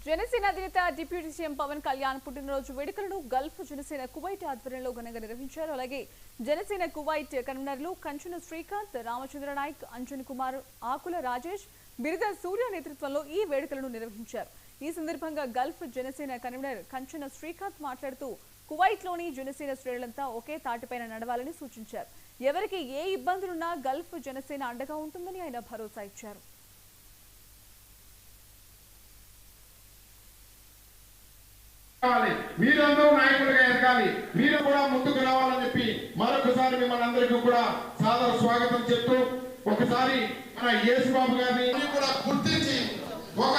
జనసేన అధినేత deputy CM Pawan Kalyan పుట్టినరోజు వేడుకలను గల్ఫ్ జనసేన కువైట్ ఆధ్వర్యంలో ఘనంగా నిర్వహించారు. అలాగే జనసేన కువైట్ కన్వీనర్లు కంచున శ్రీకాంత్, రామచంద్ర నాయక్, అంజన్ కుమార్, ఆకుల రాజేష్, బిరుద సూర్య నేతృత్వంలో ఈ వేడుకలను నిర్వహించారు. ఈ సందర్భంగా గల్ఫ్ జనసేన కన్వీనర్ కంచున శ్రీకాంత్ మాట్లాడుతూ కువైట్లోని జనసేన శ్రేణులంతా ఒకే తాటిపైన నడవాలని సూచించారు. ఎవరికి ఏ ఇబ్బందులున్నా గల్ఫ్ జనసేన అండగా ఉంటుందని ఆయన భరోసా ఇచ్చారు. మీరందరూ నాయకులుగా ఎదగాలి, మీరు కూడా ముందుకు రావాలని చెప్పి మరొకసారి మిమ్మల్ని అందరికీ కూడా సాదర స్వాగతం చెప్తూ ఒకసారి మన యేసుబాబు గారిని కూడా గుర్తించి ఒక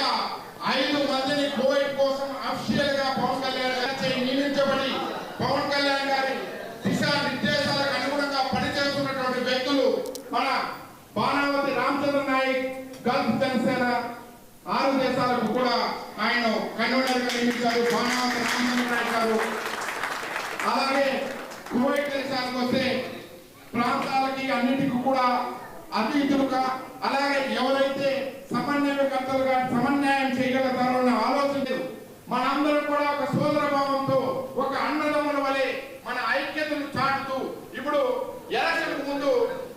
5 మందిని కోవిడ్ కోసం అఫీషియల్ గా పవన్ కళ్యాణ్ గారి నియమించబడి పవన్ కళ్యాణ్ గారి దిశానిర్దేశాలకు అనుగుణంగా పనిచేస్తున్నటువంటి వ్యక్తులు మన బాణావతి రామచంద్ర నాయక్ గల్ఫ్ జనసేన 6 దేశాలకు కూడా ఆయన కన్వీనర్ గా నియమించారు. బాణావతి రామచంద్ర నాయక్ గారు. అలాగే కువైట్ దేశానికి వస్తే ప్రాంతాలకి అన్నిటికీ కూడా అతీతులుగా, అలాగే ఎవరైతే సమన్వయకర్తలుగా సమన్వయం చేయగలుగుతారో అన్న ఆలోచన మనందరం కూడా ఒక సోదర భావంతో ఒక అన్నదమ్ముల వలె మన ఐక్యతను చాటుతూ ఇప్పుడు ఎలక్షన్ ముందు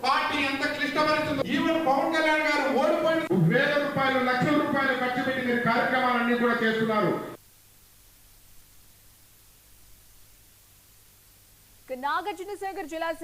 పార్టీ ఎంత క్లిష్టపరుస్తుందో ఈవెన్ పవన్ కళ్యాణ్ గారు ఓడిపోయిన వేల రూపాయలు లక్షల రూపాయలు ఖర్చు పెట్టి కార్యక్రమాలన్నీ కూడా చేస్తున్నారు. నాగార్జున సాగర్ జిల్లా